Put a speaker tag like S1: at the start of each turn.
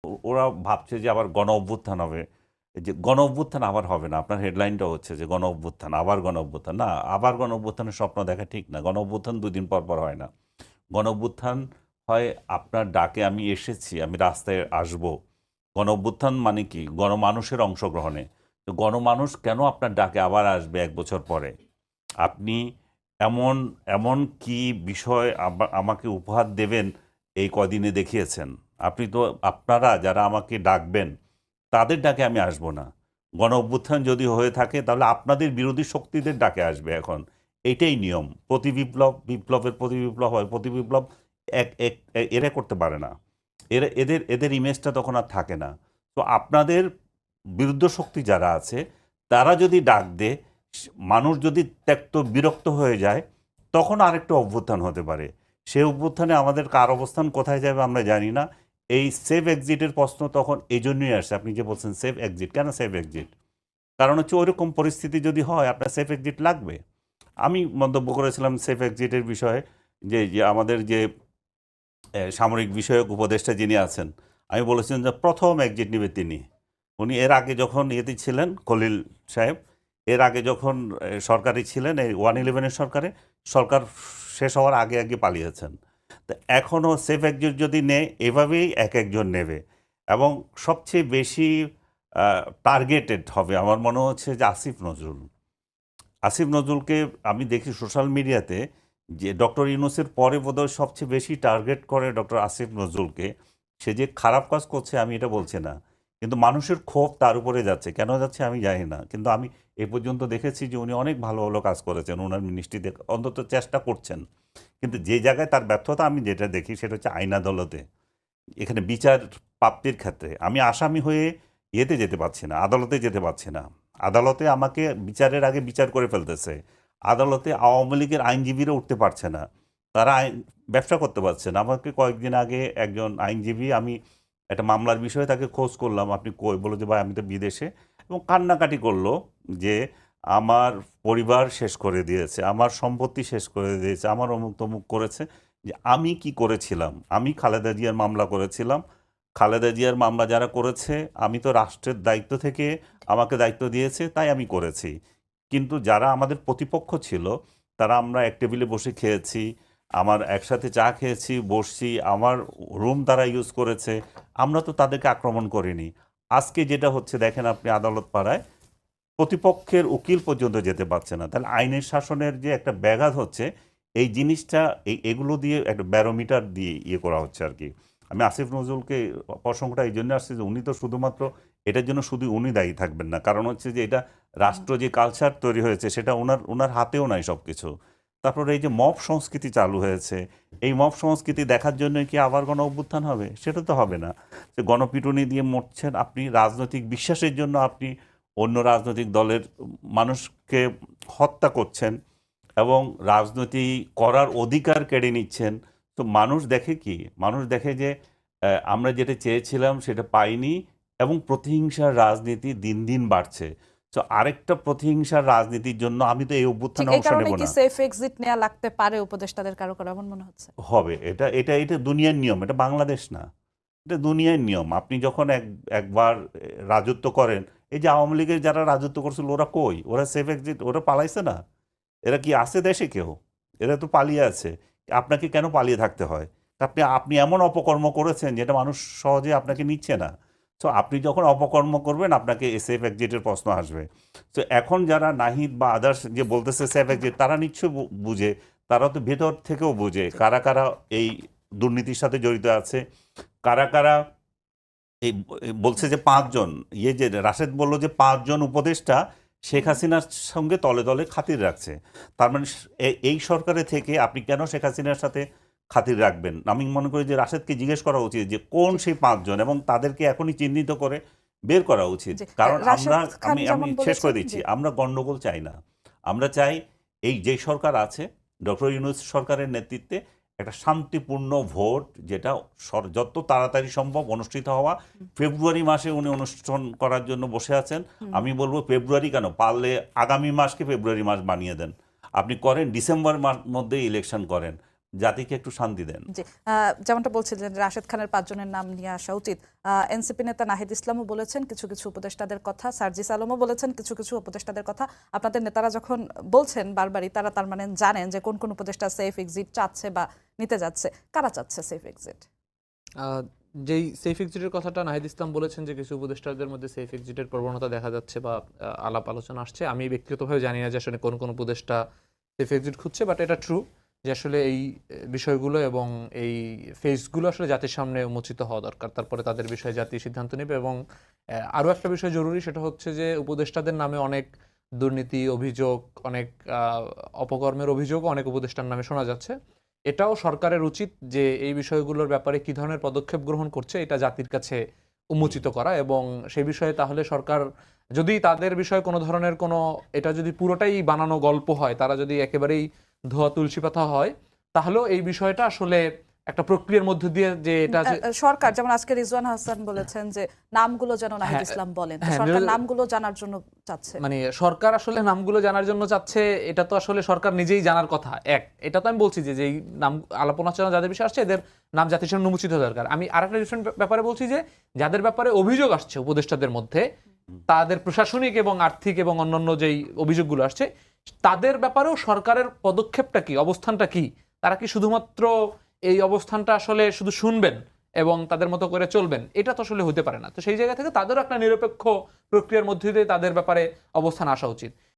S1: ওরা ভাবছে যে আবার গণ অভ্যুত্থান হবে। এই যে গণ অভ্যুত্থান আবার হবে না। আপনার হেডলাইনটা হচ্ছে যে গণ অভ্যুত্থান, আবার গণ অভ্যুত্থান। না, আবার গণ অভ্যুত্থানের স্বপ্ন দেখা ঠিক না। গণ অভ্যুত্থান ২ দিন পর, পর হয় না। গণ অভ্যুত্থান হয় আপনার ডাকে আমি এসেছি, আমি রাস্তায় আসবো। গণ অভ্যুত্থান মানে কি? গণমানুষের অংশগ্রহণে। তো গণমানুষ কেন আপনার ডাকে আবার আসবে ১ বছর পরে? আপনি এমন এমন কি বিষয় আমাকে উপহার দেবেন এই কদিনে দেখিয়েছেন। আপনি তো আপনারা যারা আমাকে ডাকবেন তাদের ডাকে আমি আসব না। গণ অভ্যুত্থান যদি হয়ে থাকে তাহলে আপনাদের বিরোধী শক্তিদের ডাকে আসবে এখন। এইটাই নিয়ম। প্রতি বিপ্লব, বিপ্লবের প্রতি বিপ্লব হয়। প্রতি বিপ্লব এক এক এরা করতে পারে না। এদের ইমেজটা তখন আর থাকে না। তো আপনাদের বিরুদ্ধ শক্তি যারা আছে তারা যদি ডাক দেয়, মানুষ যদি ত্যক্ত বিরক্ত হয়ে যায়, তখন আরেকটা অভ্যুত্থান হতে পারে। সেই অভ্যুত্থানে আমাদের কার অবস্থান কোথায় যাবে আমরা জানি না। এই সেফ এক্সিটের প্রশ্ন তখন এই জন্যই আসছে। আপনি যে বলছেন সেফ এক্সিট, কেন সেফ এক্সিট? কারণ হচ্ছে ওইরকম পরিস্থিতি যদি হয় আপনার সেফ এক্সিট লাগবে। আমি মন্তব্য করেছিলাম সেফ এক্সিটের বিষয়ে যে আমাদের যে সামরিক বিষয়ক উপদেষ্টা যিনি আছেন, আমি বলেছিলাম যে প্রথম এক্সিট নেবে তিনি। উনি এর আগে যখন ইয়েতে ছিলেন খলিল সাহেব, এর আগে যখন সরকারি ছিলেন এই 111-এর সরকারে, সরকার শেষ হওয়ার আগে আগে পালিয়েছেন। তো এখনও সেফ এক্সিট যদি নেয় এভাবেই এক একজন নেবে এবং সবচেয়ে বেশি টার্গেটেড হবে আমার মনে হচ্ছে যে আসিফ নজরুল। আসিফ নজরুলকে আমি দেখি সোশ্যাল মিডিয়াতে যে ডক্টর ইউনূসের পরে বোধহয় সবচেয়ে বেশি টার্গেট করে ডক্টর আসিফ নজরুলকে। সে যে খারাপ কাজ করছে আমি এটা বলছি না। কিন্তু মানুষের ক্ষোভ তার উপরে যাচ্ছে। কেন যাচ্ছে আমি জানি না। কিন্তু আমি এ পর্যন্ত দেখেছি যে উনি অনেক ভালো, ভালো কাজ করেছেন। উনার মিনিস্ট্রিতে অন্তত চেষ্টা করছেন। কিন্তু যে জায়গায় তার ব্যর্থতা আমি যেটা দেখি সেটা হচ্ছে আইন আদালতে। এখানে বিচার প্রাপ্তির ক্ষেত্রে আমি আসামি হয়ে ইয়েতে যেতে পারছি না, আদালতে যেতে পারছি না। আদালতে আমাকে বিচারের আগে বিচার করে ফেলতেছে। আদালতে আওয়ামী লীগের আইনজীবীরা উঠতে পারছে না। তারা ব্যবসা করতে পারছে না। আমাকে কয়েকদিন আগে একজন আইনজীবী, আমি একটা মামলার বিষয়ে তাকে খোঁজ করলাম, আপনি কই? বলল যে ভাই আমি তো বিদেশে, এবং কান্নাকাটি করলো যে আমার পরিবার শেষ করে দিয়েছে, আমার সম্পত্তি শেষ করে দিয়েছে, আমার অমুক তমুক করেছে। যে আমি কি করেছিলাম? আমি খালেদা জিয়ার মামলা করেছিলাম। খালেদা জিয়ার মামলা যারা করেছে, আমি তো রাষ্ট্রের দায়িত্ব থেকে আমাকে দায়িত্ব দিয়েছে তাই আমি করেছি। কিন্তু যারা আমাদের প্রতিপক্ষ ছিল তারা, আমরা এক টেবিলে বসে খেয়েছি, আমার একসাথে চা খেয়েছি, বসছি, আমার রুম তারা ইউজ করেছে। আমরা তো তাদেরকে আক্রমণ করিনি। আজকে যেটা হচ্ছে দেখেন আপনি আদালত পাড়ায় প্রতিপক্ষের উকিল পর্যন্ত যেতে পারছে না। তাহলে আইনের শাসনের যে একটা ব্যাঘাত হচ্ছে, এই জিনিসটা এগুলো দিয়ে একটা ব্যারোমিটার দিয়ে ইয়ে করা হচ্ছে আর কি। আমি আসিফ নজরুলকে প্রসঙ্গটা এই জন্য আসছে যে উনি তো শুধুমাত্র এটার জন্য শুধু উনি দায়ী থাকবেন না। কারণ হচ্ছে যে এটা রাষ্ট্র যে কালচার তৈরি হয়েছে সেটা ওনার হাতেও নাই সব কিছু। তারপরে এই যে মব সংস্কৃতি চালু হয়েছে, এই মব সংস্কৃতি দেখার জন্য কি আবার গণ অভ্যুত্থান হবে? সেটা তো হবে না। যে গণপিটুনি দিয়ে মরছেন আপনি, রাজনৈতিক বিশ্বাসের জন্য আপনি অন্য রাজনৈতিক দলের মানুষকে হত্যা করছেন এবং রাজনীতি করার অধিকার কেড়ে নিচ্ছেন। তো মানুষ দেখে কি? মানুষ দেখে যে আমরা যেটা চেয়েছিলাম সেটা পাইনি এবং প্রতিহিংসার রাজনীতি দিন দিন বাড়ছে। তো আরেকটা প্রতিহিংসার রাজনীতির জন্য আমি তো এই
S2: ঠিক
S1: অভ্যুত্থানে
S2: এই
S1: অংশ
S2: কারণে
S1: নেব
S2: কি
S1: না।
S2: সেফ এক্সিট নেওয়া লাগতে পারে উপদেষ্টাদের কারো কারো, এমন মনে হচ্ছে?
S1: হবে এটা এটা এটা দুনিয়ার নিয়ম, এটা বাংলাদেশ না। এটা দুনিয়ার নিয়ম। আপনি যখন একবার রাজত্ব করেন, এই যে আওয়ামী লীগের যারা রাজত্ব করছিল ওরা কই? ওরা সেফ এক্সিট, ওরা পালাইছে না? এরা কি আছে দেশে কেউ? এরা তো পালিয়ে আছে। আপনাকে কেন পালিয়ে থাকতে হয়? আপনি আপনি এমন অপকর্ম করেছেন যেটা মানুষ সহজে আপনাকে নিচ্ছে না। তো আপনি যখন অপকর্ম করবেন আপনাকে সেফ এক্সিটের প্রশ্ন আসবে। তো এখন যারা নাহিদ বা আদার্স যে বলতেছে সেফ এক্সিট, তারা নিশ্চয়ই বুঝে, তারা তো ভেতর থেকেও বুঝে কারা কারা এই দুর্নীতির সাথে জড়িত আছে, কারা কারা এই বলছে যে ৫ জন, ইয়ে যে রাশেদ বলল যে ৫ জন উপদেষ্টা শেখ হাসিনার সঙ্গে তলে তলে খাতির রাখছে। তার মানে এই সরকারে থেকে আপনি কেন শেখ হাসিনার সাথে খাতির রাখবেন? আমি মনে করি যে রাশেদকে জিজ্ঞেস করা উচিত যে কোন
S2: জি
S1: সেই ৫ জন, এবং তাদেরকে এখনই চিহ্নিত করে বের করা উচিত।
S2: জি
S1: কারণ আমরা,
S2: রাশেদ খান
S1: আমি আমি
S2: যেমন
S1: শেষ করে
S2: বলেছেন
S1: দিচ্ছি,
S2: যে
S1: আমরা গণ্ডগোল চাই না। আমরা চাই এই যে সরকার আছে, ডক্টর ইউনূস সরকারের নেতৃত্বে একটা শান্তিপূর্ণ ভোট, যেটা যত তাড়াতাড়ি সম্ভব অনুষ্ঠিত হওয়া। ফেব্রুয়ারি মাসে উনি অনুষ্ঠান করার জন্য বসে আছেন। আমি বলবো ফেব্রুয়ারি কেন, পারলে আগামী মাসকে ফেব্রুয়ারি মাস বানিয়ে দেন। আপনি করেন ডিসেম্বর মাস মধ্যে ইলেকশন করেন। জাতিকে একটু শান্তি দেন।
S2: জি, যেমনটা বলছিলেন রাশেদ খানের 5 জনের নাম নিয়ে আসা উচিত। এনসিপি নেতা নাহিদ ইসলামও বলেছেন কিছু কিছু উপদেষ্টাদের কথা, সার্জিস আলমও বলেছেন কিছু কিছু উপদেষ্টাদের কথা। আপনাদের নেতারা যখন বলছেন বারবারই, তারা তার মানে জানেন যে কোন কোন উপদেষ্টা সেফ এক্সিট চাচ্ছে বা নিতে যাচ্ছে। কারা চাচ্ছে সেফ এক্সিট?
S3: যেই সেফ এক্সিটের কথাটা নাহিদ ইসলাম বলেছেন যে কিছু উপদেষ্টাদের মধ্যে সেফ এক্সিটের প্রবণতা দেখা যাচ্ছে বা আলাপ আলোচনা আসছে, আমি ব্যক্তিগতভাবে জানি না যে আসলে কোন কোন উপদেষ্টা সেফ এক্সিট খুঁজছে, বাট এটা ট্রু যে আসলে এই বিষয়গুলো এবং এই ফেসগুলো আসলে জাতির সামনে উন্মোচিত হওয়া দরকার, তারপরে তাদের বিষয়ে জাতি সিদ্ধান্ত নেবে। এবং আরও একটা বিষয় জরুরি, সেটা হচ্ছে যে উপদেষ্টাদের নামে অনেক দুর্নীতি অভিযোগ, অনেক অপকর্মের অভিযোগ অনেক উপদেষ্টার নামে শোনা যাচ্ছে। এটাও সরকারের উচিত যে এই বিষয়গুলোর ব্যাপারে কি ধরনের পদক্ষেপ গ্রহণ করছে এটা জাতির কাছে উন্মোচিত করা, এবং সেই বিষয়ে তাহলে সরকার যদি তাদের বিষয়ে কোনো ধরনের কোনো, এটা যদি পুরোটাই বানানো গল্প হয়, তারা যদি একেবারেই ধোয়া তুলসী পাতা হয়, তাহলেও এই বিষয়টা আসলে একটা প্রক্রিয়ার মধ্যে দিয়ে যে এটা
S2: সরকার যেমন আজকে রিজওয়ান হাসান বলেছেন যে নামগুলো যেন নাহিদ ইসলাম বলেন, তো সরকার নামগুলো জানার জন্য চাচ্ছে।
S3: মানে সরকার আসলে নামগুলো জানার জন্য চাচ্ছে, এটা তো আসলে সরকার নিজেই জানার কথা। এটা তো আমি বলছি যে যেই নাম আলাপ আলোচনা যাদের বিষয় আসছে এদের নাম জাতির সামনে উন্মোচিত দরকার। আমি আরেকটা ডিফারেন্ট ব্যাপারে বলছি যে যাদের ব্যাপারে অভিযোগ আসছে উপদেষ্টাদের মধ্যে, তাদের প্রশাসনিক এবং আর্থিক এবং অন্যান্য যেই অভিযোগগুলো আসছে, তাদের ব্যাপারেও সরকারের পদক্ষেপটা কি, অবস্থানটা কি? তারা কি শুধুমাত্র এই অবস্থানটা আসলে শুধু শুনবেন এবং তাদের মতো করে চলবেন? এটা তো আসলে হতে পারে না। তো সেই জায়গা থেকে তাদেরও একটা নিরপেক্ষ প্রক্রিয়ার মধ্যে দিয়ে তাদের ব্যাপারে অবস্থান আসা উচিত।